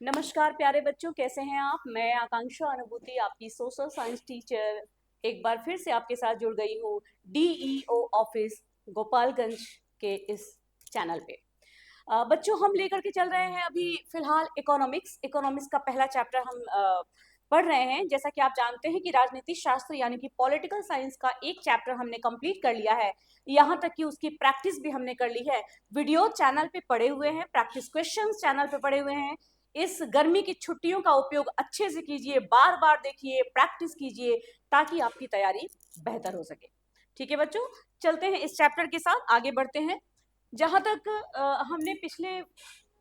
नमस्कार प्यारे बच्चों, कैसे हैं आप। मैं आकांक्षा अनुभूति, आपकी सोशल साइंस टीचर, एक बार फिर से आपके साथ जुड़ गई हूँ डीईओ ऑफिस गोपालगंज के इस चैनल पे। बच्चों, हम लेकर के चल रहे हैं अभी फिलहाल इकोनॉमिक्स का पहला चैप्टर हम पढ़ रहे हैं। जैसा कि आप जानते हैं कि राजनीति शास्त्र यानी कि पॉलिटिकल साइंस का एक चैप्टर हमने कंप्लीट कर लिया है। यहाँ तक कि उसकी प्रैक्टिस भी हमने कर ली है। वीडियो चैनल पे पड़े हुए हैं, प्रैक्टिस क्वेश्चंस चैनल पे पड़े हुए हैं। इस गर्मी की छुट्टियों का उपयोग अच्छे से कीजिए, बार बार देखिए, प्रैक्टिस कीजिए, ताकि आपकी तैयारी बेहतर हो सके। ठीक है बच्चों, चलते हैं इस चैप्टर के साथ आगे बढ़ते हैं। जहां तक हमने पिछले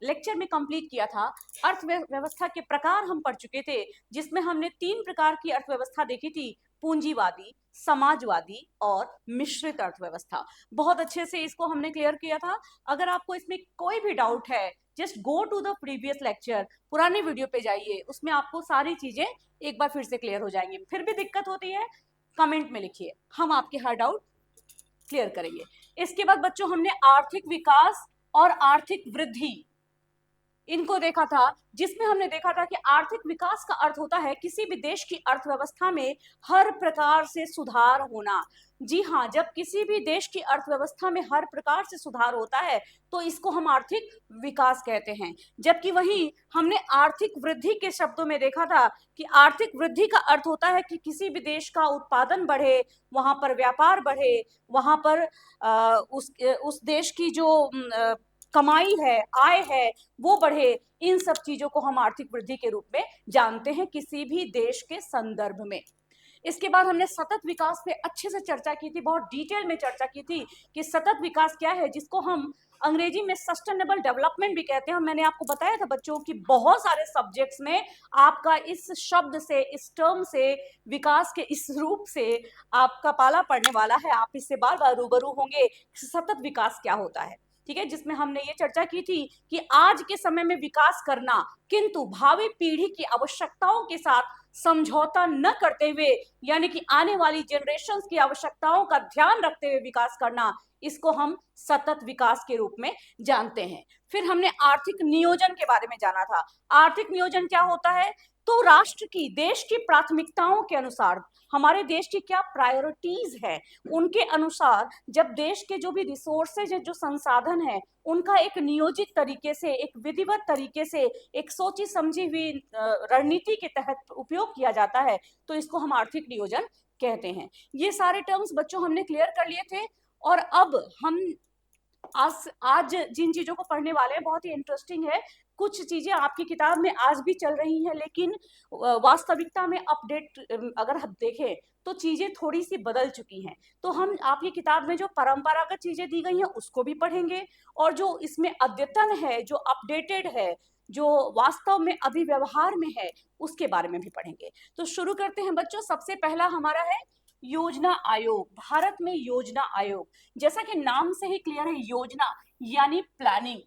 लेक्चर में कंप्लीट किया था, अर्थव्यवस्था के प्रकार हम पढ़ चुके थे, जिसमें हमने 3 प्रकार की अर्थव्यवस्था देखी थी: पूंजीवादी, समाजवादी और मिश्रित अर्थव्यवस्था। बहुत अच्छे से इसको हमने क्लियर किया था। अगर आपको इसमें कोई भी डाउट है, just go to the previous lecture, पुराने वीडियो पे जाइए, उसमें आपको सारी चीजें एक बार फिर से क्लियर हो जाएंगी। फिर भी दिक्कत होती है, कमेंट में लिखिए, हम आपके हर डाउट क्लियर करेंगे। इसके बाद बच्चों हमने आर्थिक विकास और आर्थिक वृद्धि इनको देखा था, जिसमें हमने देखा था कि आर्थिक विकास का अर्थ होता है किसी भी देश की अर्थव्यवस्था में हर प्रकार से सुधार होना। जी हाँ, जब किसी भी देश की अर्थव्यवस्था में हर प्रकार से सुधार होता है तो इसको हम आर्थिक विकास कहते हैं। जबकि वहीं हमने आर्थिक वृद्धि के शब्दों में देखा था कि आर्थिक वृद्धि का अर्थ होता है कि किसी भी देश का उत्पादन बढ़े, वहां पर व्यापार बढ़े, वहां पर उस देश की जो कमाई है, आय है, वो बढ़े। इन सब चीजों को हम आर्थिक वृद्धि के रूप में जानते हैं किसी भी देश के संदर्भ में। इसके बाद हमने सतत विकास पे अच्छे से चर्चा की थी, बहुत डिटेल में चर्चा की थी कि सतत विकास क्या है, जिसको हम अंग्रेजी में सस्टेनेबल डेवलपमेंट भी कहते हैं। और मैंने आपको बताया था बच्चों कि बहुत सारे सब्जेक्ट्स में आपका इस शब्द से, इस टर्म से, विकास के इस रूप से आपका पाला पड़ने वाला है। आप इससे बार बार रूबरू होंगे। सतत विकास क्या होता है, ठीक है, जिसमें हमने ये चर्चा की थी कि आज के समय में विकास करना, किंतु भावी पीढ़ी की आवश्यकताओं के साथ समझौता न करते हुए, यानी कि आने वाली जनरेशंस की आवश्यकताओं का ध्यान रखते हुए विकास करना, इसको हम सतत विकास के रूप में जानते हैं। फिर हमने आर्थिक नियोजन के बारे में जाना था। आर्थिक नियोजन क्या होता है? तो राष्ट्र की, देश की प्राथमिकताओं के अनुसार, हमारे देश की क्या प्रायोरिटीज है, उनके अनुसार जब देश के जो भी रिसोर्सेज है, जो संसाधन है, उनका एक नियोजित तरीके से, एक विधिवत तरीके से, एक सोची समझी हुई रणनीति के तहत उपयोग किया जाता है, तो इसको हम आर्थिक नियोजन कहते हैं। ये सारे टर्म्स बच्चों हमने क्लियर कर लिए थे। और अब हम आज जिन चीजों को पढ़ने वाले हैं बहुत ही इंटरेस्टिंग है। कुछ चीजें आपकी किताब में आज भी चल रही हैं, लेकिन वास्तविकता में अपडेट अगर हम देखें तो चीजें थोड़ी सी बदल चुकी हैं। तो हम आपकी किताब में जो परंपरागत चीजें दी गई हैं उसको भी पढ़ेंगे, और जो इसमें अद्यतन है, जो अपडेटेड है, जो वास्तव में अभी व्यवहार में है, उसके बारे में भी पढ़ेंगे। तो शुरू करते हैं बच्चों। सबसे पहला हमारा है योजना आयोग। भारत में योजना आयोग, जैसा कि नाम से ही क्लियर है, योजना यानी प्लानिंग।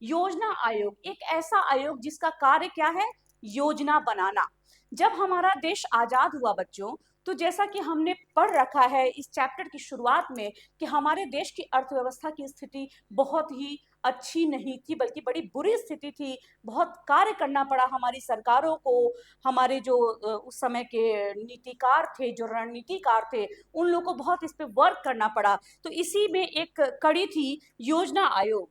योजना आयोग एक ऐसा आयोग जिसका कार्य क्या है? योजना बनाना। जब हमारा देश आजाद हुआ बच्चों, तो जैसा कि हमने पढ़ रखा है इस चैप्टर की शुरुआत में कि हमारे देश की अर्थव्यवस्था की स्थिति बहुत ही अच्छी नहीं थी, बल्कि बड़ी बुरी स्थिति थी। बहुत कार्य करना पड़ा हमारी सरकारों को, हमारे जो उस समय के नीतिकार थे, जो रणनीतिकार थे, उन लोगों को बहुत इस पे वर्क करना पड़ा। तो इसी में एक कड़ी थी योजना आयोग।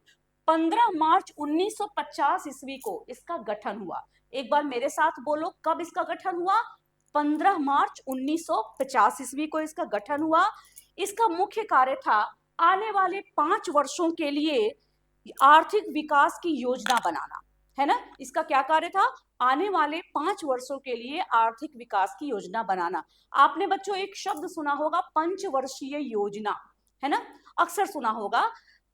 15 मार्च 1950 ईस्वी को इसका गठन हुआ। एक बार मेरे साथ बोलो, कब इसका गठन हुआ? 15 मार्च 1950 ईस्वी को इसका गठन हुआ। इसका मुख्य कार्य था आने वाले 5 वर्षों के लिए आर्थिक विकास की योजना बनाना, है ना। इसका क्या कार्य था? आने वाले 5 वर्षों के लिए आर्थिक विकास की योजना बनाना। आपने बच्चों एक शब्द सुना होगा, पंचवर्षीय योजना, है ना, अक्सर सुना होगा।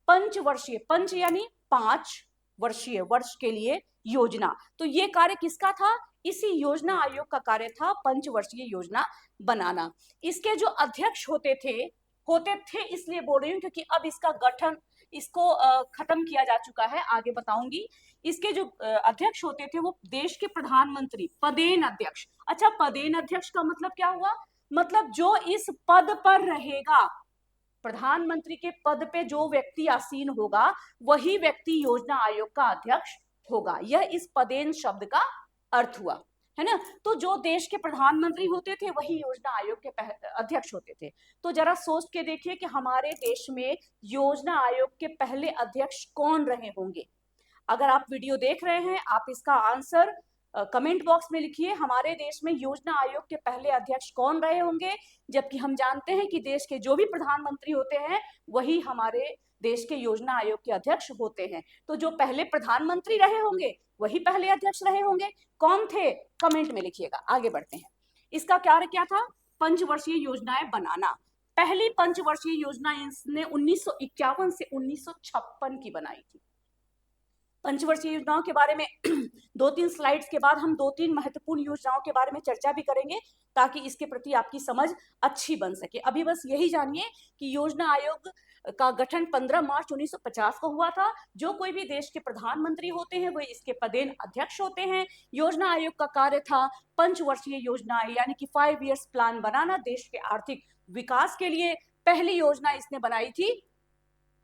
पंचवर्षीय, पंच यानी 5, वर्षीय वर्ष के लिए योजना। तो ये कार्य किसका था? इसी योजना आयोग का कार्य था पंचवर्षीय योजना बनाना। इसके जो अध्यक्ष होते थे इसलिए बोल रही हूँ क्योंकि अब इसका गठन, इसको खत्म किया जा चुका है, आगे बताऊंगी। इसके जो अध्यक्ष होते थे वो देश के प्रधानमंत्री, पदेन अध्यक्ष। अच्छा, पदेन अध्यक्ष का मतलब क्या हुआ? मतलब जो इस पद पर रहेगा, प्रधानमंत्री के पद पे जो व्यक्ति आसीन होगा, वही व्यक्ति योजना आयोग का अध्यक्ष होगा। यह इस पदेन शब्द का अर्थ हुआ, है ना। तो जो देश के प्रधानमंत्री होते थे वही योजना आयोग के अध्यक्ष होते थे। तो जरा सोच के देखिए कि हमारे देश में योजना आयोग के पहले अध्यक्ष कौन रहे होंगे। अगर आप वीडियो देख रहे हैं, आप इसका आंसर कमेंट बॉक्स में लिखिए, हमारे देश में योजना आयोग के पहले अध्यक्ष कौन रहे होंगे। जबकि हम जानते हैं कि देश के जो भी प्रधानमंत्री होते हैं वही हमारे देश के योजना आयोग के अध्यक्ष होते हैं। तो जो पहले प्रधानमंत्री रहे होंगे वही पहले अध्यक्ष रहे होंगे। कौन थे, कमेंट में लिखिएगा। आगे बढ़ते हैं। इसका कार्य क्या था, पंचवर्षीय योजनाएं बनाना। पहली पंचवर्षीय योजना इसने 1951 से 1956 की बनाई थी। पंचवर्षीय योजनाओं के बारे में 2-3 स्लाइड्स के बाद हम 2-3 महत्वपूर्ण योजनाओं के बारे में चर्चा भी करेंगे ताकि इसके प्रति आपकी समझ अच्छी बन सके। अभी बस यही जानिए कि योजना आयोग का गठन 15 मार्च 1950 को हुआ था। जो कोई भी देश के प्रधानमंत्री होते हैं वो इसके पदेन अध्यक्ष होते हैं। योजना आयोग का कार्य था पंचवर्षीय योजनाएं यानी कि 5 इयर्स प्लान बनाना देश के आर्थिक विकास के लिए। पहली योजना इसने बनाई थी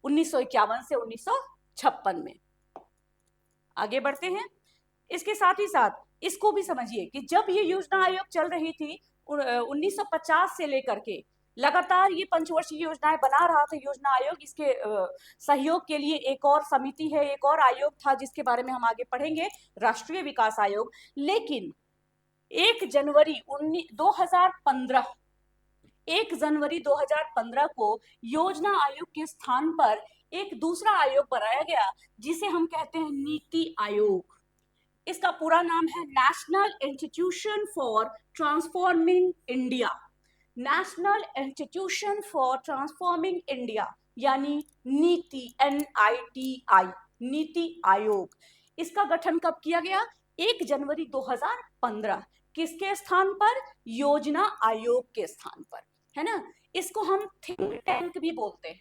1951 से 1956 में। आगे बढ़ते हैं। इसके साथ ही साथ इसको भी समझिए कि जब ये योजना आयोग चल रही थी 1950 से लेकर के लगातार ये पंचवर्षीय योजनाएं बना रहा था योजना आयोग। इसके सहयोग के लिए एक और समिति है, एक और आयोग था जिसके बारे में हम आगे पढ़ेंगे, राष्ट्रीय विकास आयोग। लेकिन 1 जनवरी 2015 को योजना आयोग के स्थान पर एक दूसरा आयोग बनाया गया जिसे हम कहते हैं नीति आयोग। इसका पूरा नाम है national institution for transforming India. National institution for transforming India यानी नीति, NITI, नीति आयोग। इसका गठन कब किया गया, 1 जनवरी 2015। किसके स्थान पर, योजना आयोग के स्थान पर, है ना। इसको हम थिंक टैंक भी बोलते हैं।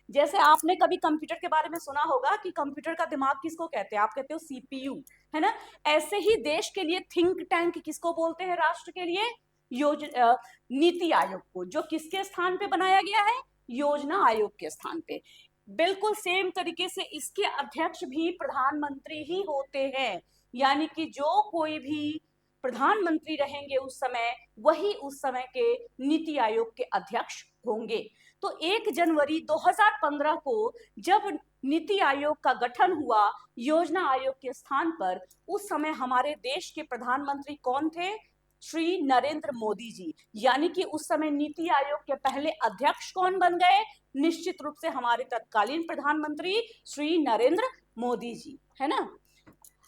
जैसे आपने कभी कंप्यूटर के बारे में सुना होगा कि कंप्यूटर का दिमाग किसको कहते हैं, आप कहते हो CPU, है ना। ऐसे ही देश के लिए थिंक टैंक किसको बोलते हैं, राष्ट्र के लिए नीति आयोग को, जो किसके स्थान पे बनाया गया है, योजना आयोग के स्थान पे। बिल्कुल सेम तरीके से इसके अध्यक्ष भी प्रधानमंत्री ही होते हैं, यानी कि जो कोई भी प्रधानमंत्री रहेंगे उस समय वही उस समय के नीति आयोग के अध्यक्ष होंगे। तो 1 जनवरी 2015 को जब नीति आयोग का गठन हुआ योजना आयोग के स्थान पर, उस समय हमारे देश के प्रधानमंत्री कौन थे, श्री नरेंद्र मोदी जी। यानी कि उस समय नीति आयोग के पहले अध्यक्ष कौन बन गए, निश्चित रूप से हमारे तत्कालीन प्रधानमंत्री श्री नरेंद्र मोदी जी, है ना।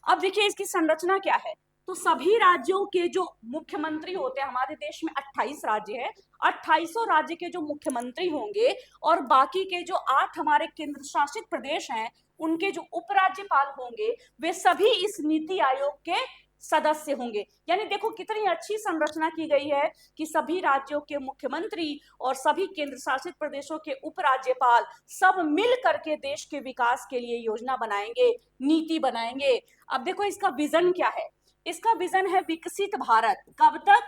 अब देखिए इसकी संरचना क्या है। तो सभी राज्यों के जो मुख्यमंत्री होते हैं, हमारे देश में 28 राज्य है, 28 राज्य के जो मुख्यमंत्री होंगे और बाकी के जो 8 हमारे केंद्र शासित प्रदेश हैं उनके जो उपराज्यपाल होंगे वे सभी इस नीति आयोग के सदस्य होंगे। यानी देखो कितनी अच्छी संरचना की गई है कि सभी राज्यों के मुख्यमंत्री और सभी केंद्र शासित प्रदेशों के उपराज्यपाल सब मिल करके देश के विकास के लिए योजना बनाएंगे, नीति बनाएंगे। अब देखो इसका विजन क्या है, इसका विजन है विकसित भारत। कब तक,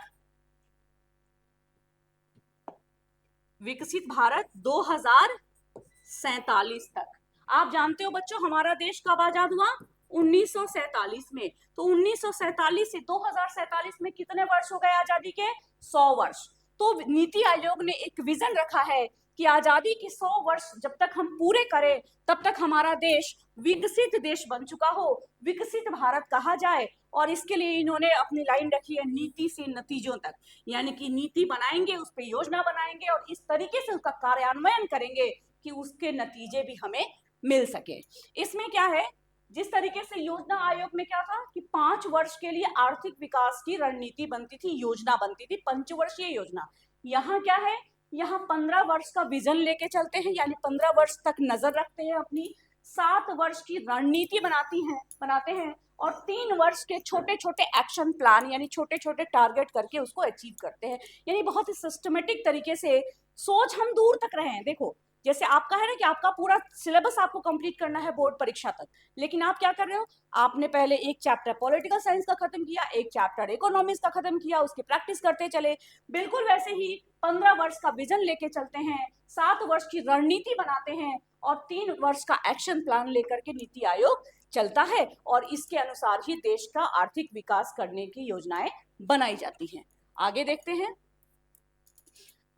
विकसित भारत 2047 तक। आप जानते हो बच्चों हमारा देश कब आजाद हुआ, 1947 में। तो 1947 से 2047 में कितने वर्ष हो गए आजादी के, 100 वर्ष। तो नीति आयोग ने एक विजन रखा है कि आजादी के 100 वर्ष जब तक हम पूरे करें तब तक हमारा देश विकसित देश बन चुका हो, विकसित भारत कहा जाए। और इसके लिए इन्होंने अपनी लाइन रखी है नीति से नतीजों तक, यानी कि नीति बनाएंगे, उस पर योजना बनाएंगे और इस तरीके से उसका कार्यान्वयन करेंगे कि उसके नतीजे भी हमें मिल सके। इसमें क्या है, जिस तरीके से योजना आयोग में क्या था कि 5 वर्ष के लिए आर्थिक विकास की रणनीति बनती थी, योजना बनती थी, पंचवर्षीय योजना। यहाँ क्या है, यहाँ 15 वर्ष का विजन लेके चलते हैं, यानी 15 वर्ष तक नजर रखते हैं अपनी, 7 वर्ष की रणनीति बनाते हैं और 3 वर्ष के छोटे छोटे एक्शन प्लान यानी छोटे छोटे टारगेट करके उसको अचीव करते हैं। यानी बहुत ही सिस्टमेटिक तरीके से सोच हम दूर तक रहे हैं। देखो जैसे आपका है ना कि आपका पूरा सिलेबस आपको कंप्लीट करना है बोर्ड परीक्षा तक, लेकिन आप क्या कर रहे हो, आपने पहले एक चैप्टर पॉलिटिकल साइंस का खत्म किया, एक चैप्टर इकोनॉमिक्स का खत्म किया, उसकी प्रैक्टिस करते चले। बिल्कुल वैसे ही 15 वर्ष का विजन लेके चलते हैं, 7 वर्ष की रणनीति बनाते हैं और 3 वर्ष का एक्शन प्लान लेकर के नीति आयोग चलता है और इसके अनुसार ही देश का आर्थिक विकास करने की योजनाएं बनाई जाती हैं। आगे देखते हैं।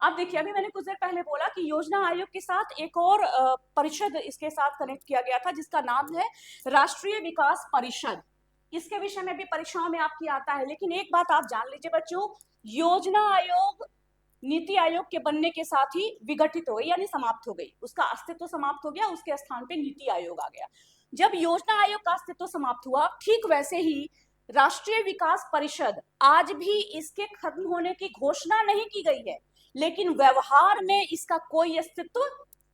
अब देखिए, अभी मैंने कुछ देर पहले बोला कि योजना आयोग के साथ एक और परिषद इसके साथ कनेक्ट किया गया था जिसका नाम है राष्ट्रीय विकास परिषद। इसके विषय में भी परीक्षाओं में आपकी आता है, लेकिन एक बात आप जान लीजिए बच्चों, योजना आयोग नीति आयोग के बनने के साथ ही विघटित हो गई, यानी समाप्त हो गई, उसका अस्तित्व समाप्त हो गया, उसके स्थान पे नीति आयोग आ गया। जब योजना आयोग का अस्तित्व समाप्त हुआ, ठीक वैसे ही राष्ट्रीय विकास परिषद, आज भी इसके खत्म होने की घोषणा नहीं की गई है, लेकिन व्यवहार में इसका कोई अस्तित्व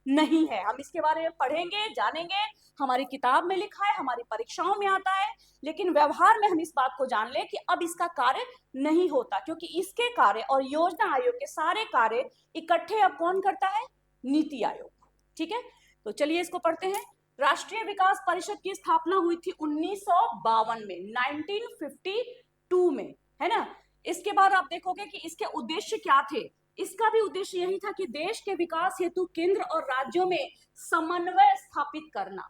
नहीं है। हम इसके बारे में पढ़ेंगे, जानेंगे, हमारी किताब में लिखा है, हमारी परीक्षाओं में आता है, लेकिन व्यवहार में हम इस बात को जान लें कि अब इसका कार्य नहीं होता, क्योंकि इसके कार्य और योजना आयोग के सारे कार्य इकट्ठे अब कौन करता है? नीति आयोग। ठीक है, तो चलिए इसको पढ़ते हैं। राष्ट्रीय विकास परिषद की स्थापना हुई थी 1952 में, 1952 में, है ना। इसके बाद आप देखोगे कि इसके उद्देश्य क्या थे। इसका भी उद्देश्य यही था कि देश के विकास हेतु केंद्र और राज्यों में समन्वय स्थापित करना।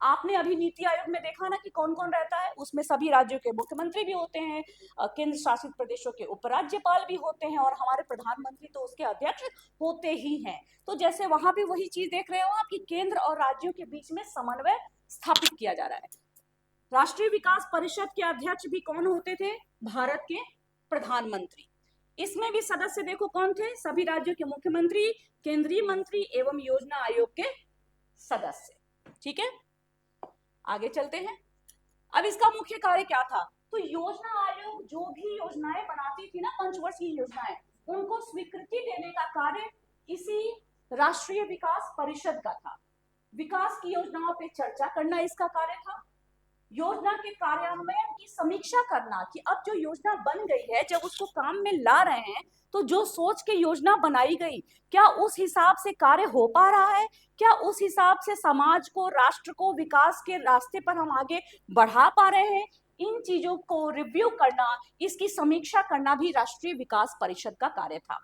आपने अभी नीति आयोग में देखा ना कि कौन कौन रहता है, उसमें सभी राज्यों के मुख्यमंत्री भी होते हैं, केंद्र शासित प्रदेशों के उपराज्यपाल भी होते हैं, और हमारे प्रधानमंत्री तो उसके अध्यक्ष होते ही हैं। तो जैसे वहां भी वही चीज देख रहे हो आप कि केंद्र और राज्यों के बीच में समन्वय स्थापित किया जा रहा है। राष्ट्रीय विकास परिषद के अध्यक्ष भी कौन होते थे? भारत के प्रधानमंत्री। इसमें भी सदस्य देखो कौन थे? सभी राज्यों के मुख्यमंत्री, केंद्रीय मंत्री एवं योजना आयोग के सदस्य। ठीक है, आगे चलते हैं। अब इसका मुख्य कार्य क्या था? तो योजना आयोग जो भी योजनाएं बनाती थी ना, पंचवर्षीय योजनाएं, उनको स्वीकृति देने का कार्य इसी राष्ट्रीय विकास परिषद का था। विकास की योजनाओं पे चर्चा करना इसका कार्य था। योजना के कार्यान्वयन की समीक्षा करना कि अब जो योजना बन गई है, जब उसको काम में ला रहे हैं, तो जो सोच के योजना बनाई गई, क्या उस हिसाब से कार्य हो पा रहा है? क्या उस हिसाब से समाज को, राष्ट्र को विकास के रास्ते पर हम आगे बढ़ा पा रहे हैं? इन चीजों को रिव्यू करना, इसकी समीक्षा करना भी राष्ट्रीय विकास परिषद का कार्य था।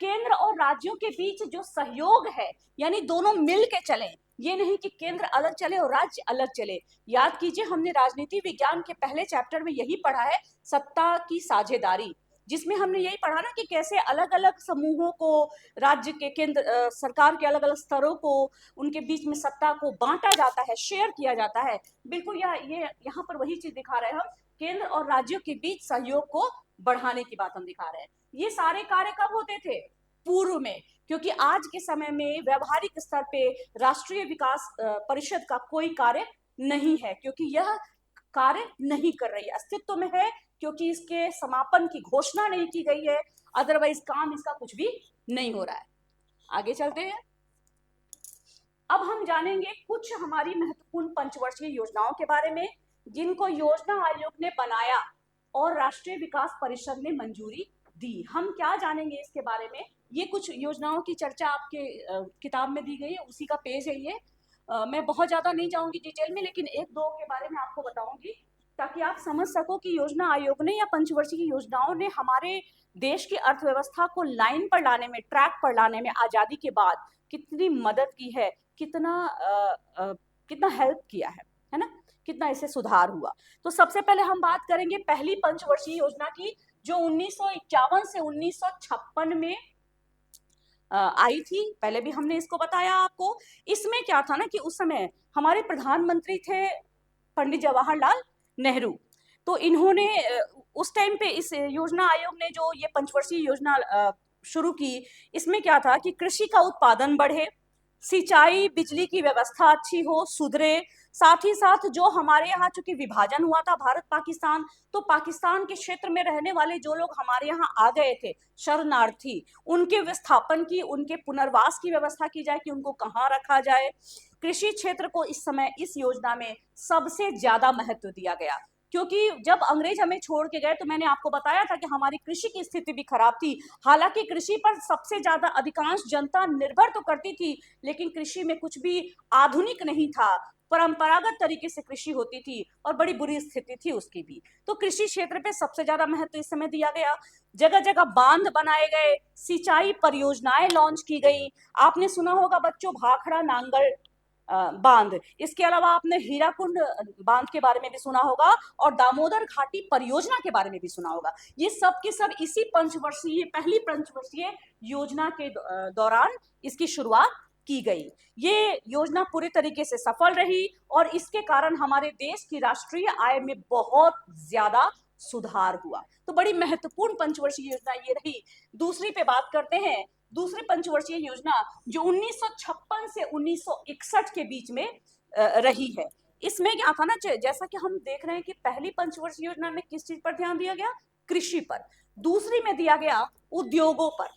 केंद्र और राज्यों के बीच जो सहयोग है, यानी दोनों मिल के चले, ये नहीं कि केंद्र अलग चले और राज्य अलग चले। याद कीजिए, हमने राजनीति विज्ञान के पहले चैप्टर में यही पढ़ा है, सत्ता की साझेदारी, जिसमें हमने यही पढ़ा ना कि कैसे अलग अलग समूहों को, राज्य के, केंद्र सरकार के अलग अलग स्तरों को, उनके बीच में सत्ता को बांटा जाता है, शेयर किया जाता है। बिल्कुल ये यहाँ पर वही चीज दिखा रहे हैं हम, केंद्र और राज्यों के बीच सहयोग को बढ़ाने की बात हम दिखा रहे हैं। ये सारे कार्य कब होते थे? पूर्व में, क्योंकि आज के समय में व्यवहारिक स्तर पे राष्ट्रीय विकास परिषद का कोई कार्य नहीं है, क्योंकि यह कार्य नहीं कर रही है। अस्तित्व में है क्योंकि इसके समापन की घोषणा नहीं की गई है, अदरवाइज काम इसका कुछ भी नहीं हो रहा है। आगे चलते हैं। अब हम जानेंगे कुछ हमारी महत्वपूर्ण पंचवर्षीय योजनाओं के बारे में, जिनको योजना आयोग ने बनाया और राष्ट्रीय विकास परिषद ने मंजूरी दी। हम क्या जानेंगे इसके बारे में? ये कुछ योजनाओं की चर्चा आपके किताब में दी गई है, उसी का पेज है ये। मैं बहुत ज्यादा नहीं जाऊंगी डिटेल में, लेकिन एक दो के बारे में आपको बताऊंगी, ताकि आप समझ सको कि योजना आयोग ने या पंचवर्षीय योजनाओं ने हमारे देश की अर्थव्यवस्था को लाइन पर लाने में, ट्रैक पर लाने में आजादी के बाद कितनी मदद की है, कितना हेल्प किया है ना, कितना इससे सुधार हुआ। तो सबसे पहले हम बात करेंगे पहली पंचवर्षीय योजना की, जो 1951 से 1956 में आई थी। पहले भी हमने इसको बताया आपको। इसमें क्या था ना कि उस समय हमारे प्रधानमंत्री थे पंडित जवाहरलाल नेहरू। तो इन्होंने उस टाइम पे इस योजना आयोग ने जो ये पंचवर्षीय योजना शुरू की, इसमें क्या था कि कृषि का उत्पादन बढ़े, सिंचाई बिजली की व्यवस्था अच्छी हो, सुधरे, साथ ही साथ जो हमारे यहाँ चूंकि विभाजन हुआ था भारत पाकिस्तान, तो पाकिस्तान के क्षेत्र में रहने वाले जो लोग हमारे यहाँ आ गए थे शरणार्थी, उनके विस्थापन की, उनके पुनर्वास की व्यवस्था की जाए कि उनको कहाँ रखा जाए। कृषि क्षेत्र को इस समय इस योजना में सबसे ज्यादा महत्व दिया गया, क्योंकि जब अंग्रेज हमें छोड़ के गए तो मैंने आपको बताया था कि हमारी कृषि की स्थिति भी खराब थी। हालांकि कृषि पर सबसे ज्यादा अधिकांश जनता निर्भर तो करती थी, लेकिन कृषि में कुछ भी आधुनिक नहीं था, परंपरागत तरीके से कृषि होती थी और बड़ी बुरी स्थिति थी उसकी भी। तो कृषि क्षेत्र पे सबसे ज्यादा महत्व इस समय दिया गया। जगह जगह बांध बनाए गए, सिंचाई परियोजनाएं लॉन्च की गई। आपने सुना होगा बच्चों, भाखड़ा नांगल बांध, इसके अलावा आपने हीराकुंड बांध के बारे में भी सुना होगा और दामोदर घाटी परियोजना के बारे में भी सुना होगा। ये सब के सब इसी पंचवर्षीय पहली पंचवर्षीय योजना के दौरान इसकी शुरुआत की गई। ये योजना पूरी तरीके से सफल रही और इसके कारण हमारे देश की राष्ट्रीय आय में बहुत ज्यादा सुधार हुआ। तो बड़ी महत्वपूर्ण पंचवर्षीय योजना ये रही। दूसरी पे बात करते हैं, दूसरी पंचवर्षीय योजना जो 1956 से 1961 के बीच में रही है। इसमें क्या था ना, जैसा कि हम देख रहे हैं कि पहली पंचवर्षीय योजना में किस चीज पर ध्यान दिया गया, कृषि पर। दूसरी में दिया गया उद्योगों पर।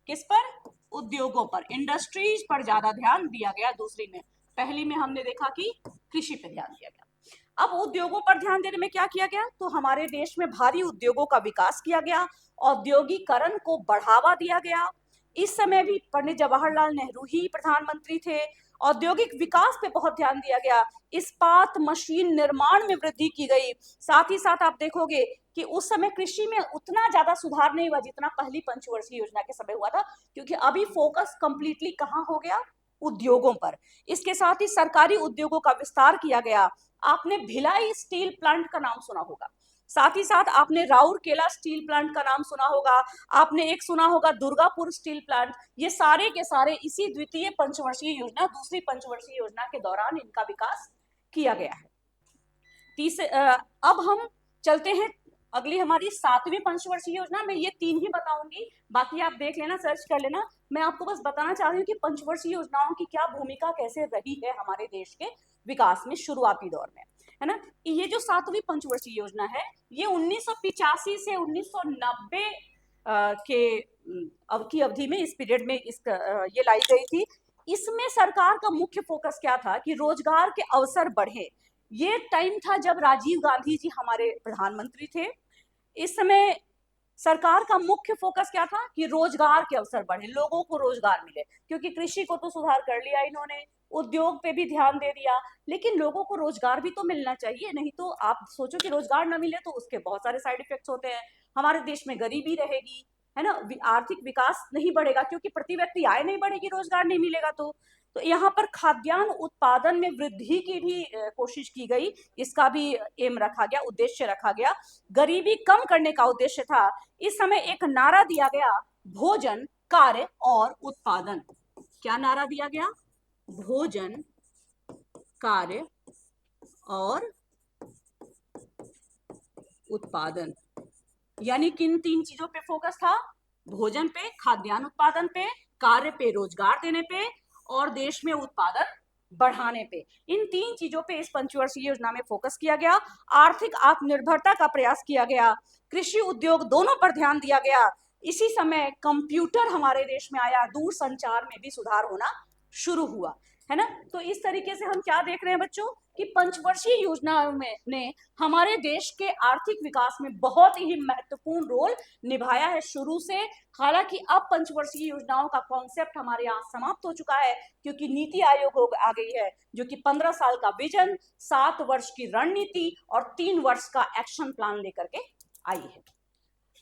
किस पर? उद्योगों पर, इंडस्ट्रीज पर ज्यादा ध्यान दिया गया दूसरी में। पहली में हमने देखा कि कृषि पर ध्यान दिया गया। अब उद्योगों पर ध्यान देने में क्या किया गया, तो हमारे देश में भारी उद्योगों का विकास किया गया, औद्योगिकरण को बढ़ावा दिया गया। इस समय भी पंडित जवाहरलाल नेहरू ही प्रधानमंत्री थे। औद्योगिक विकास पे बहुत ध्यान दिया गया, इस्पात मशीन निर्माण में वृद्धि की गई। साथ ही साथ आप देखोगे कि उस समय कृषि में उतना ज्यादा सुधार नहीं हुआ जितना पहली पंचवर्षीय योजना के समय हुआ था, क्योंकि अभी फोकस कंप्लीटली कहाँ हो गया, उद्योगों पर। इसके साथ ही सरकारी उद्योगों का विस्तार किया गया। आपने भिलाई स्टील प्लांट का नाम सुना होगा, साथ ही साथ आपने राउरकेला स्टील प्लांट का नाम सुना होगा, आपने एक सुना होगा दुर्गापुर स्टील प्लांट। ये सारे के सारे इसी द्वितीय पंचवर्षीय योजना, दूसरी पंचवर्षीय योजना के दौरान इनका विकास किया गया है। अब हम चलते हैं अगली हमारी सातवीं पंचवर्षीय योजना में। ये तीन ही बताऊंगी, बाकी आप देख लेना, सर्च कर लेना। मैं आपको बस बताना चाह रही हूँ कि पंचवर्षीय योजनाओं की क्या भूमिका कैसे रही है हमारे देश के विकास में शुरुआती दौर में, है ना। ये जो सातवीं पंचवर्षीय योजना है, ये 1985 से 1990 की अवधि में, इस पीरियड में ये लाई गई थी। इसमें सरकार का मुख्य फोकस क्या था कि रोजगार के अवसर बढ़े। ये टाइम था जब राजीव गांधी जी हमारे प्रधानमंत्री थे। इस समय सरकार का मुख्य फोकस क्या था कि रोजगार के अवसर बढ़े, लोगों को रोजगार मिले, क्योंकि कृषि को तो सुधार कर लिया इन्होंने, उद्योग पे भी ध्यान दे दिया, लेकिन लोगों को रोजगार भी तो मिलना चाहिए। नहीं तो आप सोचो कि रोजगार ना मिले तो उसके बहुत सारे साइड इफेक्ट्स होते हैं। हमारे देश में गरीबी रहेगी, है ना, आर्थिक विकास नहीं बढ़ेगा, क्योंकि प्रति व्यक्ति आय नहीं बढ़ेगी, रोजगार नहीं मिलेगा। तो यहाँ पर खाद्यान्न उत्पादन में वृद्धि की भी कोशिश की गई, इसका भी एम रखा गया, उद्देश्य रखा गया। गरीबी कम करने का उद्देश्य था। इस समय एक नारा दिया गया, भोजन, कार्य और उत्पादन। क्या नारा दिया गया? भोजन, कार्य और उत्पादन। यानी किन तीन चीजों पे फोकस था? भोजन पे, खाद्यान्न उत्पादन पे, कार्य पे, रोजगार देने पे, और देश में उत्पादन बढ़ाने पे। इन तीन चीजों पे इस पंचवर्षीय योजना में फोकस किया गया। आर्थिक आत्मनिर्भरता का प्रयास किया गया, कृषि उद्योग दोनों पर ध्यान दिया गया। इसी समय कंप्यूटर हमारे देश में आया, दूरसंचार में भी सुधार होना शुरू हुआ, है ना। तो इस तरीके से हम क्या देख रहे हैं बच्चों कि पंचवर्षीय योजनाओं में ने हमारे देश के आर्थिक विकास में बहुत ही महत्वपूर्ण रोल निभाया है शुरू से। हालांकि अब पंचवर्षीय योजनाओं का कॉन्सेप्ट हमारे यहाँ समाप्त हो चुका है, क्योंकि नीति आयोग आ गई है, जो कि 15 साल का विजन, 7 वर्ष की रणनीति और 3 वर्ष का एक्शन प्लान लेकर के आई है।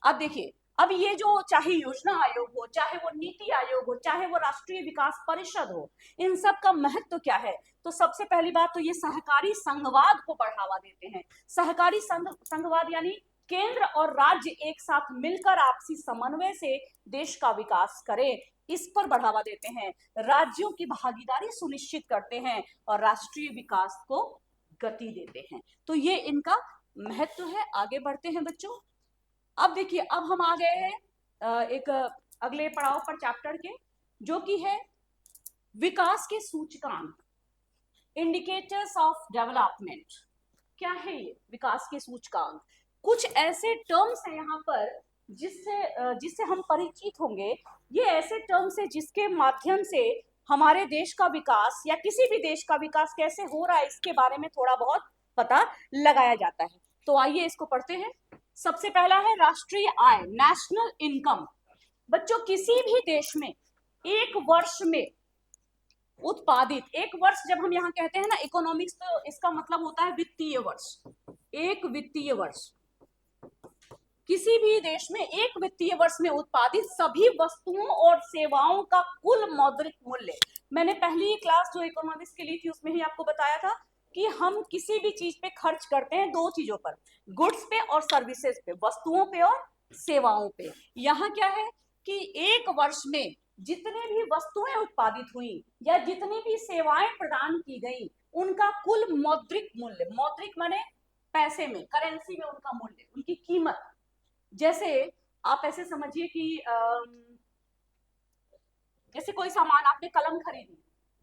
अब देखिए, अब ये जो चाहे योजना आयोग हो, चाहे वो नीति आयोग हो, चाहे वो राष्ट्रीय विकास परिषद हो, इन सब का महत्व क्या है? तो सबसे पहली बात तो ये सहकारी संघवाद को बढ़ावा देते हैं। सहकारी संघवाद यानी केंद्र और राज्य एक साथ मिलकर आपसी समन्वय से देश का विकास करें, इस पर बढ़ावा देते हैं। राज्यों की भागीदारी सुनिश्चित करते हैं और राष्ट्रीय विकास को गति देते हैं। तो ये इनका महत्व है। आगे बढ़ते हैं बच्चों। अब देखिए, अब हम आ गए हैं एक अगले पड़ाव पर चैप्टर के, जो कि है विकास के सूचकांक, इंडिकेटर्स ऑफ डेवलपमेंट। क्या है ये विकास के सूचकांक? कुछ ऐसे टर्म्स हैं यहाँ पर जिससे हम परिचित होंगे। ये ऐसे टर्म्स है जिसके माध्यम से हमारे देश का विकास या किसी भी देश का विकास कैसे हो रहा है, इसके बारे में थोड़ा बहुत पता लगाया जाता है। तो आइए इसको पढ़ते हैं। सबसे पहला है राष्ट्रीय आय, नेशनल इनकम। बच्चों, किसी भी देश में एक वर्ष में उत्पादित, एक वर्ष जब हम यहाँ कहते हैं ना इकोनॉमिक्स, तो इसका मतलब होता है वित्तीय वर्ष। एक वित्तीय वर्ष, किसी भी देश में एक वित्तीय वर्ष में उत्पादित सभी वस्तुओं और सेवाओं का कुल मौद्रिक मूल्य, मैंने पहली क्लास जो इकोनॉमिक्स के लिए थी उसमें ही आपको बताया था कि हम किसी भी चीज पे खर्च करते हैं दो चीजों पर, गुड्स पे और सर्विसेज पे, वस्तुओं पे और सेवाओं पे। यहाँ क्या है कि एक वर्ष में जितने भी वस्तुएं उत्पादित हुई या जितनी भी सेवाएं प्रदान की गई, उनका कुल मौद्रिक मूल्य, मौद्रिक माने पैसे में, करेंसी में उनका मूल्य, उनकी कीमत। जैसे आप ऐसे समझिए कि जैसे कोई सामान, आपने कलम खरीदी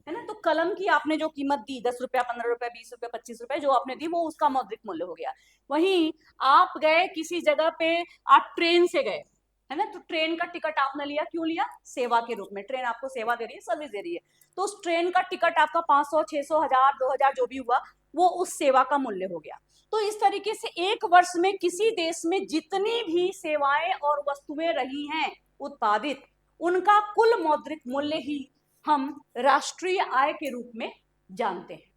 है ना, तो कलम की आपने जो कीमत दी 10 रुपया, 15 रुपया, 20 रुपया, 25 रुपया जो आपने दी, वो उसका मौद्रिक मूल्य हो गया। वहीं आप गए किसी जगह पे, आप ट्रेन से गए है ना, तो ट्रेन का टिकट आपने लिया, क्यों लिया? सेवा के रूप में। ट्रेन आपको सेवा दे रही है, सर्विस दे रही है, तो उस ट्रेन का टिकट आपका 500, 600, 1000, 2000 जो भी हुआ, वो उस सेवा का मूल्य हो गया। तो इस तरीके से एक वर्ष में किसी देश में जितनी भी सेवाएं और वस्तुएं रही हैं उत्पादित, उनका कुल मौद्रिक मूल्य ही हम राष्ट्रीय आय के रूप में जानते हैं।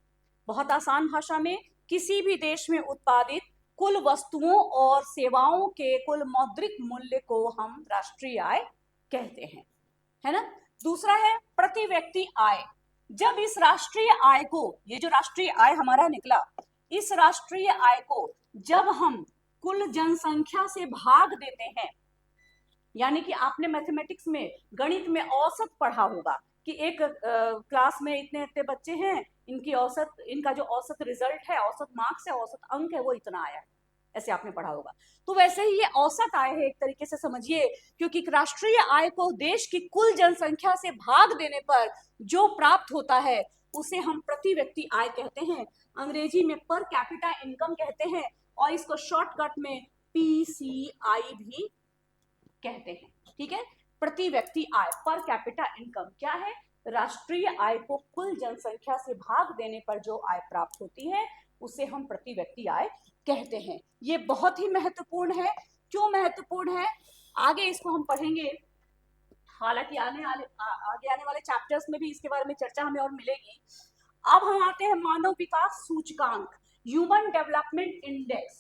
बहुत आसान भाषा में, किसी भी देश में उत्पादित कुल वस्तुओं और सेवाओं के कुल मौद्रिक मूल्य को हम राष्ट्रीय आय कहते हैं, है ना। दूसरा है प्रति व्यक्ति आय। जब इस राष्ट्रीय आय को, ये जो राष्ट्रीय आय हमारा निकला, इस राष्ट्रीय आय को जब हम कुल जनसंख्या से भाग देते हैं, यानी कि आपने मैथमेटिक्स में, गणित में औसत पढ़ा होगा कि एक क्लास में इतने इतने बच्चे हैं, इनकी औसत, इनका जो औसत रिजल्ट है, औसत मार्क्स है, औसत अंक है, वो इतना आया है, ऐसे आपने पढ़ा होगा। तो वैसे ही ये औसत आय है एक तरीके से समझिए, क्योंकि राष्ट्रीय आय को देश की कुल जनसंख्या से भाग देने पर जो प्राप्त होता है उसे हम प्रति व्यक्ति आय कहते हैं। अंग्रेजी में पर कैपिटा इनकम कहते हैं, और इसको शॉर्टकट में PCI भी कहते हैं। ठीक है, प्रति व्यक्ति आय, पर कैपिटा इनकम क्या है? राष्ट्रीय आय को कुल जनसंख्या से भाग देने पर जो आय प्राप्त होती है उसे हम प्रति व्यक्ति आय कहते हैं। ये बहुत ही महत्वपूर्ण है। क्यों महत्वपूर्ण है? आगे इसको हम पढ़ेंगे, हालांकि आगे आने वाले चैप्टर्स में भी इसके बारे में चर्चा हमें और मिलेगी। अब हम आते हैं मानव विकास सूचकांक, ह्यूमन डेवलपमेंट इंडेक्स।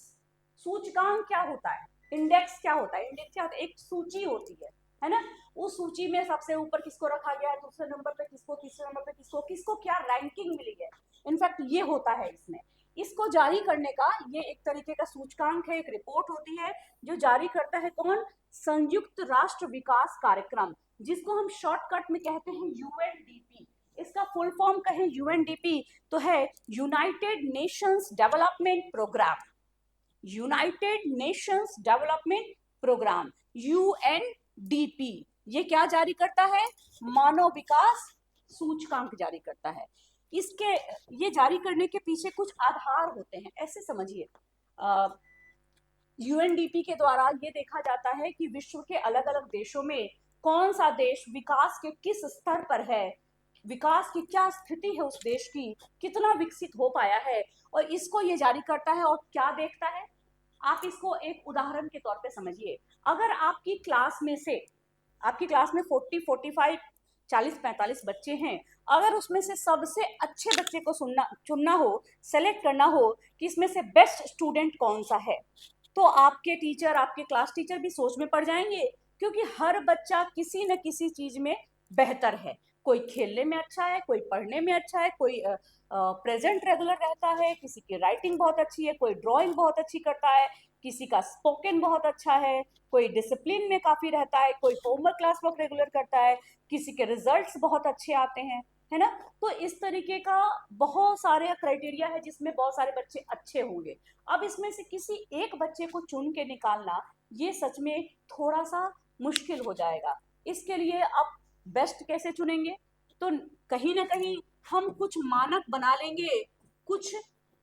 सूचकांक क्या होता है? इंडेक्स क्या होता है? इंडेक्स क्या होता है? एक सूची होती है ना, उस सूची में सबसे ऊपर किसको रखा गया है, दूसरे नंबर पे किसको, तीसरे नंबर पे किसको, किसको क्या रैंकिंग मिली है, इनफैक्ट ये होता है इसमें। इसको जारी करने का ये एक तरीके का सूचकांक है, एक रिपोर्ट होती है जो जारी करता है कौन? संयुक्त राष्ट्र विकास कार्यक्रम, जिसको हम शॉर्टकट में कहते हैं UNDP। इसका फुल फॉर्म कहें UNDP तो है United Nations development programme. United Nations development programme, UNDP, ये क्या जारी करता है? मानव विकास सूचकांक जारी करता है। इसके ये जारी करने के पीछे कुछ आधार होते हैं, ऐसे समझिए। UNDP के द्वारा ये देखा जाता है कि विश्व के अलग अलग देशों में कौन सा देश विकास के किस स्तर पर है, विकास की क्या स्थिति है उस देश की, कितना विकसित हो पाया है, और इसको ये जारी करता है। और क्या देखता है? आप इसको एक उदाहरण के तौर पे समझिए। अगर आपकी क्लास में 40, 45, 40, 45 बच्चे हैं, अगर उसमें से सबसे अच्छे बच्चे को चुनना हो, सेलेक्ट करना हो कि इसमें से बेस्ट स्टूडेंट कौन सा है, तो आपके टीचर, आपके क्लास टीचर भी सोच में पड़ जाएंगे, क्योंकि हर बच्चा किसी न किसी चीज में बेहतर है। कोई खेलने में अच्छा है, कोई पढ़ने में अच्छा है, कोई प्रेजेंट रेगुलर रहता है, किसी की राइटिंग बहुत अच्छी है, कोई ड्राइंग बहुत अच्छी करता है, किसी का स्पोकन बहुत अच्छा है, कोई डिसिप्लिन में काफी रहता है, कोई होमवर्क क्लास वर्क रेगुलर करता है, किसी के रिजल्ट्स बहुत अच्छे आते हैं, है ना। तो इस तरीके का बहुत सारे क्राइटेरिया है जिसमें बहुत सारे बच्चे अच्छे होंगे। अब इसमें से किसी एक बच्चे को चुन के निकालना ये सच में थोड़ा सा मुश्किल हो जाएगा। इसके लिए आप बेस्ट कैसे चुनेंगे? तो कहीं ना कहीं हम कुछ मानक बना लेंगे, कुछ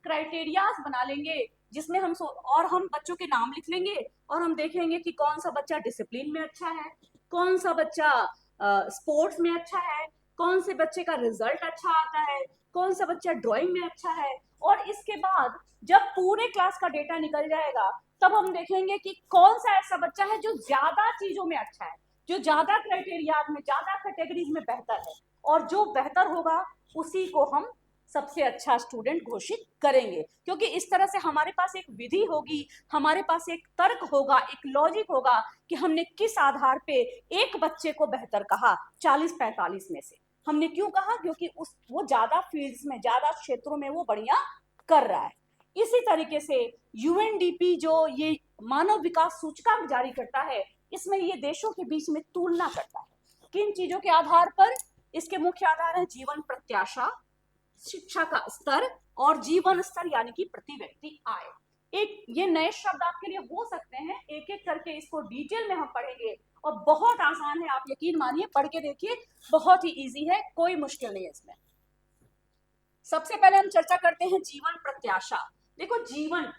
क्राइटेरियाज बना लेंगे, जिसमें और हम बच्चों के नाम लिख लेंगे, और हम देखेंगे कि कौन सा बच्चा डिसिप्लिन में अच्छा है, कौन सा बच्चा स्पोर्ट्स में अच्छा है, कौन से बच्चे का रिजल्ट अच्छा आता है, कौन सा बच्चा ड्राइंग में अच्छा है। और इसके बाद जब पूरे क्लास का डेटा निकल जाएगा, तब हम देखेंगे कि कौन सा ऐसा बच्चा है जो ज्यादा चीजों में अच्छा है, जो ज्यादा क्राइटेरिया में, ज्यादा कैटेगरीज में बेहतर है, और जो बेहतर होगा उसी को हम सबसे अच्छा स्टूडेंट घोषित करेंगे। क्योंकि इस तरह से हमारे पास एक विधि होगी, हमारे पास एक तर्क होगा, एक लॉजिक होगा कि हमने किस आधार पे एक बच्चे को बेहतर कहा 40-45 में से। हमने क्यों कहा? क्योंकि वो ज्यादा फील्ड्स में, ज्यादा क्षेत्रों में वो बढ़िया कर रहा है। इसी तरीके से यूएनडीपी जो ये मानव विकास सूचकांक जारी करता है, इसमें ये देशों के बीच में तुलना करता है। किन चीजों के आधार पर? इसके मुख्य आधार है जीवन प्रत्याशा, शिक्षा का स्तर और जीवन स्तर यानी कि प्रति व्यक्ति आय। एक ये नए शब्द आपके लिए हो सकते हैं, एक एक करके इसको डिटेल में हम पढ़ेंगे और बहुत आसान है, आप यकीन मानिए, पढ़ के देखिए, बहुत ही इजी है, कोई मुश्किल नहीं है इसमें। सबसे पहले हम चर्चा करते हैं जीवन प्रत्याशा। देखो, जीवन,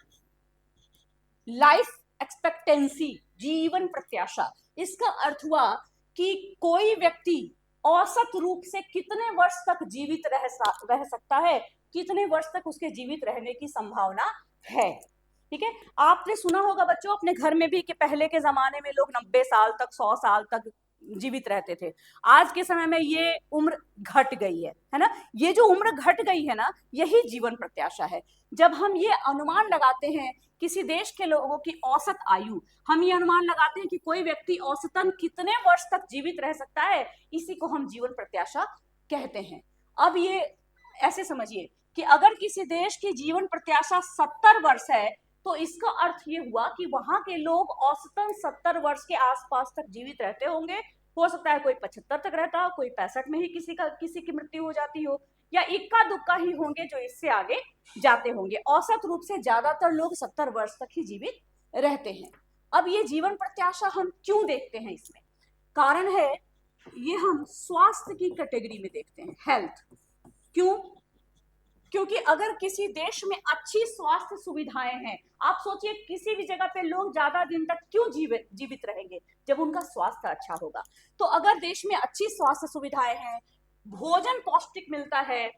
लाइफ एक्सपेक्टेंसी, जीवन प्रत्याशा, इसका अर्थ हुआ कि कोई व्यक्ति औसत रूप से कितने वर्ष तक जीवित रह सकता है, कितने वर्ष तक उसके जीवित रहने की संभावना है। ठीक है, आपने सुना होगा बच्चों अपने घर में भी कि पहले के जमाने में लोग 90 साल तक, 100 साल तक जीवित रहते थे। आज के समय में ये उम्र घट गई है ना। ये जो उम्र घट गई है ना, यही जीवन प्रत्याशा है। जब हम ये अनुमान लगाते हैं किसी देश के लोगों की औसत आयु, हम ये अनुमान लगाते हैं कि कोई व्यक्ति औसतन कितने वर्ष तक जीवित रह सकता है, इसी को हम जीवन प्रत्याशा कहते हैं। अब ये ऐसे समझिए कि अगर किसी देश की जीवन प्रत्याशा 70 वर्ष है, तो इसका अर्थ ये हुआ कि वहां के लोग औसतन 70 वर्ष के आसपास तक जीवित रहते होंगे। हो सकता है कोई 75 तक रहता हो, कोई 65 में ही किसी की मृत्यु हो जाती हो, या इक्का दुक्का ही होंगे जो इससे आगे जाते होंगे। औसत रूप से ज्यादातर लोग 70 वर्ष तक ही जीवित रहते हैं। अब ये जीवन प्रत्याशा हम क्यों देखते हैं? इसमें कारण है, ये हम स्वास्थ्य की कैटेगरी में देखते हैं, हेल्थ। क्यों? क्योंकि अगर किसी देश में अच्छी स्वास्थ्य सुविधाएं हैं, आप सोचिए किसी भी जगह पे लोग ज्यादा दिन तक क्यों जीवित रहेंगे? जब उनका स्वास्थ्य अच्छा होगा। तो अगर देश में अच्छी स्वास्थ्य सुविधाएं हैं, भोजन पौष्टिक मिलता है,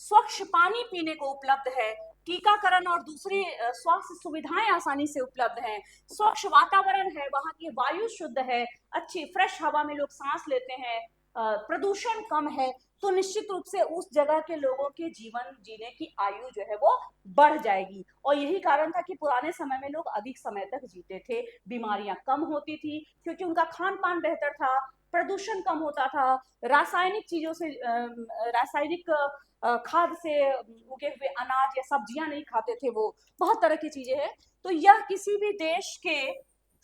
स्वच्छ पानी पीने को उपलब्ध है, टीकाकरण और दूसरी स्वास्थ्य सुविधाएं आसानी से उपलब्ध हैं, स्वच्छ वातावरण है, वहां की वायु शुद्ध है, अच्छी फ्रेश हवा में लोग सांस लेते हैं, प्रदूषण कम है, तो निश्चित रूप से उस जगह के लोगों के जीवन जीने की आयु जो है वो बढ़ जाएगी। और यही कारण था कि पुराने समय में लोग अधिक समय तक जीते थे, बीमारियां कम होती थी क्योंकि उनका खान पान बेहतर था, प्रदूषण कम होता था, रासायनिक चीजों से, रासायनिक खाद से उगे हुए अनाज या सब्जियां नहीं खाते थे, वो बहुत तरह की चीजें हैं। तो यह किसी भी देश के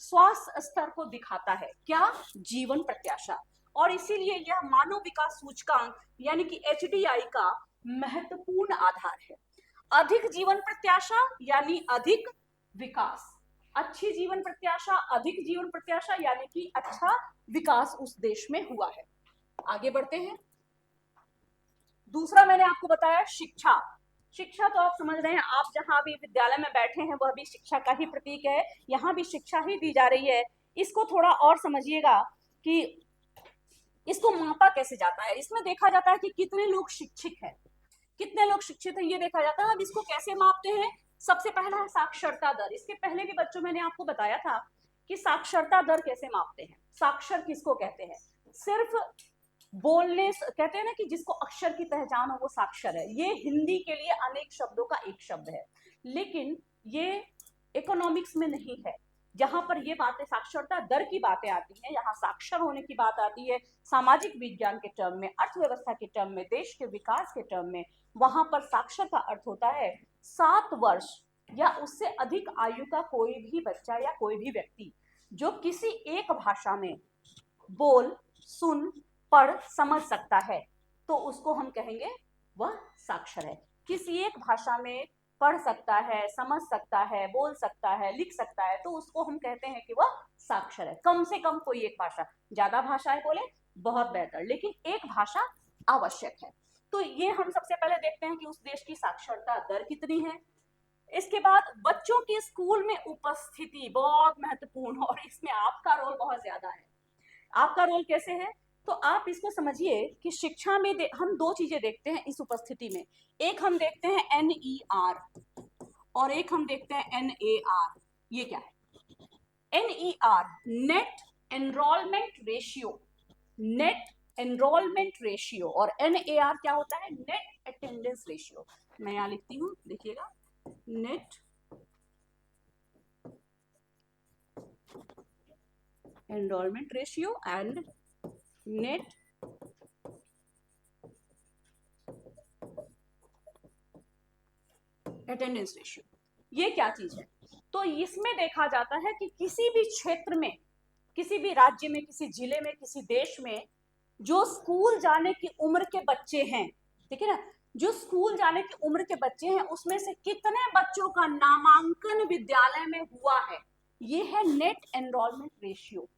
स्वास्थ्य स्तर को दिखाता है, क्या? जीवन प्रत्याशा। और इसीलिए यह मानव विकास सूचकांक यानी कि एचडीआई का महत्वपूर्ण आधार है। अधिक जीवन प्रत्याशा यानी अधिक विकास, अच्छी जीवन प्रत्याशा, अधिक जीवन प्रत्याशा यानी कि अच्छा विकास उस देश में हुआ है। आगे बढ़ते हैं। दूसरा मैंने आपको बताया शिक्षा। शिक्षा तो आप समझ रहे हैं, आप जहां भी विद्यालय में बैठे हैं वह भी शिक्षा का ही प्रतीक है, यहां भी शिक्षा ही दी जा रही है। इसको थोड़ा और समझिएगा कि इसको मापा कैसे जाता है। इसमें देखा जाता है कि कितने लोग शिक्षित हैं, कितने लोग शिक्षित हैं, ये देखा जाता है। अब इसको कैसे मापते हैं? सबसे पहला है साक्षरता दर। इसके पहले भी बच्चों मैंने आपको बताया था कि साक्षरता दर कैसे मापते हैं। साक्षर किसको कहते हैं? सिर्फ बोलने कहते हैं ना कि जिसको अक्षर की पहचान हो वो साक्षर है। ये हिंदी के लिए अनेक शब्दों का एक शब्द है, लेकिन ये इकोनॉमिक्स में नहीं है। जहां पर ये बातें साक्षरता दर की बातें आती हैं, यहाँ साक्षर होने की बात आती है सामाजिक विज्ञान के टर्म में, अर्थव्यवस्था के टर्म में, देश के विकास के टर्म में। वहां पर साक्षर का अर्थ होता है 7 वर्ष या उससे अधिक आयु का कोई भी बच्चा या कोई भी व्यक्ति जो किसी एक भाषा में बोल, सुन, पढ़, समझ सकता है, तो उसको हम कहेंगे वह साक्षर है। किसी एक भाषा में पढ़ सकता है, समझ सकता है, बोल सकता है, लिख सकता है, तो उसको हम कहते हैं कि वह साक्षर है। कम से कम कोई एक भाषा, ज्यादा भाषाएं बोले बहुत बेहतर, लेकिन एक भाषा आवश्यक है। तो ये हम सबसे पहले देखते हैं कि उस देश की साक्षरता दर कितनी है। इसके बाद बच्चों की स्कूल में उपस्थिति बहुत महत्वपूर्ण, और इसमें आपका रोल बहुत ज्यादा है। आपका रोल कैसे है? तो आप इसको समझिए कि शिक्षा में हम दो चीजें देखते हैं इस उपस्थिति में। एक हम देखते हैं NER और एक हम देखते हैं NAR। ये क्या है? NER, net enrolment ratio, net enrolment ratio, और NAR क्या होता है? Net attendance ratio. मैं यहां लिखती हूं, देखिएगा, net enrolment ratio and net attendance ratio, ये क्या चीज है? तो इसमें देखा जाता है कि किसी भी क्षेत्र में, किसी भी राज्य में, किसी जिले में, किसी देश में जो स्कूल जाने की उम्र के बच्चे हैं, ठीक है ना, जो स्कूल जाने की उम्र के बच्चे हैं, उसमें से कितने बच्चों का नामांकन विद्यालय में हुआ है, ये है नेट एनरोलमेंट रेशियो।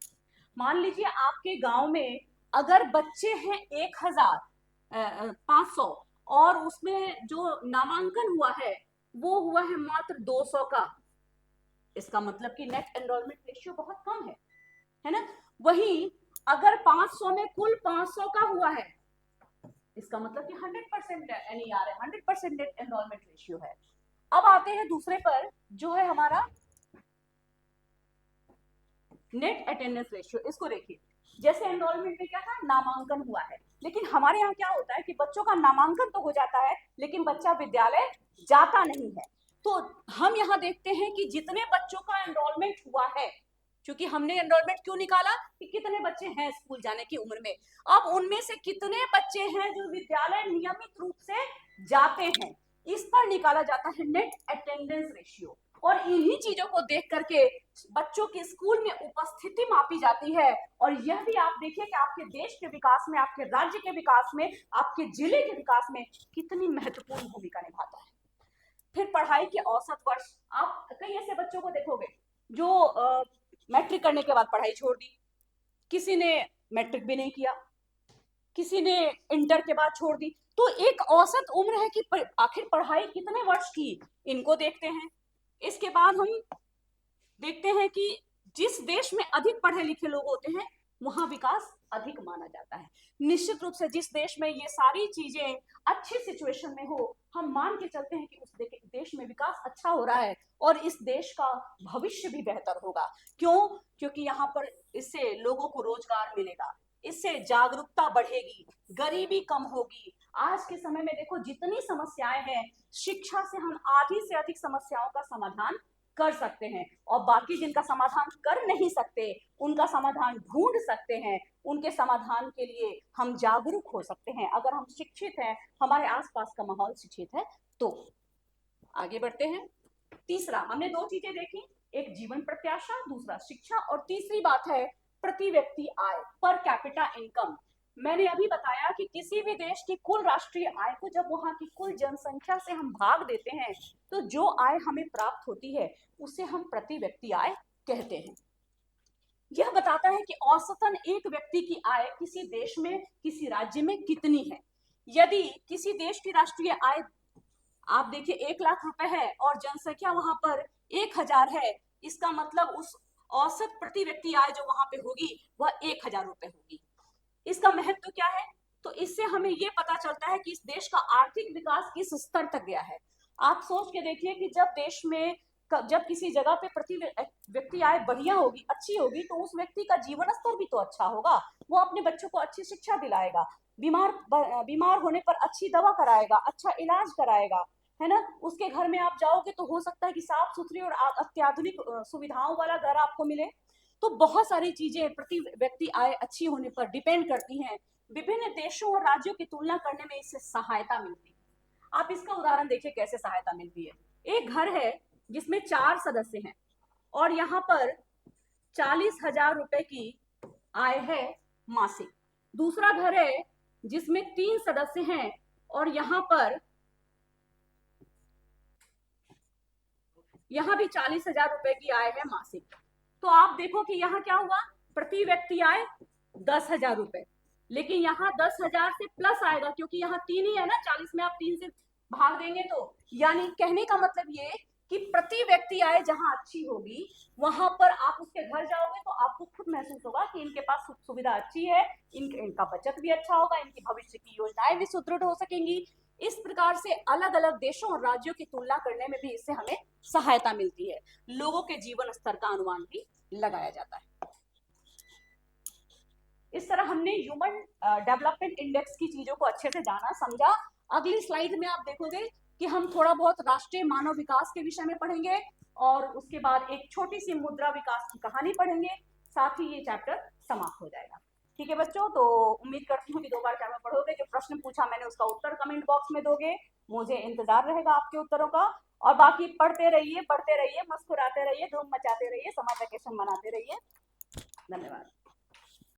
मान लीजिए आपके गांव में अगर बच्चे हैं 1500 और उसमें जो नामांकन हुआ है वो हुआ है मात्र 200 का, इसका मतलब कि नेट एनरोलमेंट रेशियो बहुत कम है ना। वहीं अगर 500 में कुल 500 का हुआ है, इसका मतलब कि 100% NER है, 100% नेट एनरोलमेंट रेशियो है। अब आते हैं दूसरे पर जो है हमारा नेट अटेंडेंस रेशियो। इसको देखिए, जैसे एनरोलमेंट में क्या था, नामांकन हुआ है, लेकिन हमारे यहाँ क्या होता है कि बच्चों का नामांकन तो हो जाता है लेकिन बच्चा विद्यालय जाता नहीं है। तो हम यहाँ देखते हैं कि जितने बच्चों का एनरोलमेंट हुआ है, क्योंकि हमने एनरोलमेंट क्यों निकाला कि कितने बच्चे हैं स्कूल जाने की उम्र में, अब उनमें से कितने बच्चे हैं जो विद्यालय नियमित रूप से जाते हैं, इस पर निकाला जाता है नेट अटेंडेंस रेशियो। और इन्हीं चीजों को देख करके बच्चों की स्कूल में उपस्थिति मापी जाती है। और यह भी आप देखिए कि आपके देश के विकास में, आपके राज्य के विकास में, आपके जिले के विकास में कितनी महत्वपूर्ण भूमिका निभाता है। फिर पढ़ाई के औसत वर्ष, आप कई ऐसे बच्चों को देखोगे जो मैट्रिक करने के बाद पढ़ाई छोड़ दी, किसी ने मैट्रिक भी नहीं किया, किसी ने इंटर के बाद छोड़ दी, तो एक औसत उम्र है कि आखिर पढ़ाई कितने वर्ष की, इनको देखते हैं। इसके बाद हम देखते हैं कि जिस देश में अधिक पढ़े लिखे लोग होते हैं वहां विकास अधिक माना जाता है। निश्चित रूप से जिस देश में ये सारी चीजें अच्छी सिचुएशन में हो, हम मान के चलते हैं कि उस देश में विकास अच्छा हो रहा है और इस देश का भविष्य भी बेहतर होगा। क्यों? क्योंकि यहाँ पर इससे लोगों को रोजगार मिलेगा, इससे जागरूकता बढ़ेगी, गरीबी कम होगी। आज के समय में देखो जितनी समस्याएं हैं, शिक्षा से हम आधी से अधिक समस्याओं का समाधान कर सकते हैं, और बाकी जिनका समाधान कर नहीं सकते उनका समाधान ढूंढ सकते हैं, उनके समाधान के लिए हम जागरूक हो सकते हैं अगर हम शिक्षित हैं, हमारे आसपास का माहौल शिक्षित है तो। आगे बढ़ते हैं। तीसरा, हमने दो चीजें देखी, एक जीवन प्रत्याशा, दूसरा शिक्षा, और तीसरी बात है प्रति व्यक्ति आय, पर कैपिटा इनकम। मैंने अभी बताया कि किसी भी देश की कुल राष्ट्रीय आय को जब वहां की कुल जनसंख्या से हम भाग देते हैं तो जो आय हमें प्राप्त होती है उसे हम प्रति व्यक्ति आय कहते हैं। यह बताता है कि औसतन एक व्यक्ति की आय किसी देश में, किसी राज्य में कितनी है। यदि किसी देश की राष्ट्रीय आय आप देखिए 1,00,000 रुपए है और जनसंख्या वहां पर 1,000 है, इसका मतलब उस औसत प्रति व्यक्ति आय जो वहां पे होगी वह 1,000 रुपए होगी। इसका महत्व क्या है? तो इससे हमें ये पता चलता है कि इस देश का आर्थिक विकास किस स्तर तक गया है। आप सोच के देखिए कि जब देश में, जब किसी जगह पे प्रति व्यक्ति आय बढ़िया होगी, अच्छी होगी, तो उस व्यक्ति का जीवन स्तर भी तो अच्छा होगा, वो अपने बच्चों को अच्छी शिक्षा दिलाएगा, बीमार होने पर अच्छी दवा कराएगा, अच्छा इलाज कराएगा, है ना। उसके घर में आप जाओगे तो हो सकता है कि साफ सुथरी और अत्याधुनिक सुविधाओं वाला घर आपको मिले। तो बहुत सारी चीजें प्रति व्यक्ति आय अच्छी होने पर डिपेंड करती हैं। विभिन्न देशों और राज्यों की तुलना करने में इससे सहायता मिलती है। आप इसका उदाहरण देखिए कैसे सहायता मिलती है। एक घर है जिसमें 4 सदस्य हैं और यहाँ पर 40,000 रुपए की आय है मासिक। दूसरा घर है जिसमें 3 सदस्य हैं और यहाँ भी 40,000 रुपए की आय है मासिक। तो आप देखो कि यहाँ क्या हुआ, प्रति व्यक्ति आय 10,000 रुपए, लेकिन यहाँ 10,000 से प्लस आएगा क्योंकि यहाँ 3 ही है ना, 40 में आप 3 से भाग देंगे तो, यानी कहने का मतलब ये कि प्रति व्यक्ति आय जहां अच्छी होगी वहां पर आप उसके घर जाओगे तो आपको खुद महसूस होगा कि इनके पास सुख सुविधा अच्छी है, इनका बचत भी अच्छा होगा, इनकी भविष्य की योजनाएं भी सुदृढ़ हो सकेंगी। इस प्रकार से अलग अलग देशों और राज्यों की तुलना करने में भी इससे हमें सहायता मिलती है, लोगों के जीवन स्तर का अनुमान भी लगाया जाता है। इस तरह हमने ह्यूमन डेवलपमेंट इंडेक्स की चीजों को अच्छे से जाना समझा। अगली स्लाइड में आप देखोगे कि हम थोड़ा बहुत राष्ट्रीय मानव विकास के विषय में पढ़ेंगे और उसके बाद एक छोटी सी मुद्रा विकास की कहानी पढ़ेंगे, साथ ही ये चैप्टर समाप्त हो जाएगा। ठीक है बच्चों, तो उम्मीद करती हूँ कि 2 बार चैप्टर पढ़ोगे, जो प्रश्न पूछा मैंने उसका उत्तर कमेंट बॉक्स में दोगे, मुझे इंतजार रहेगा आपके उत्तरों का। और बाकी पढ़ते रहिए, मुस्कुराते रहिए, धूम मचाते रहिए, समर वेकेशन मनाते रहिए।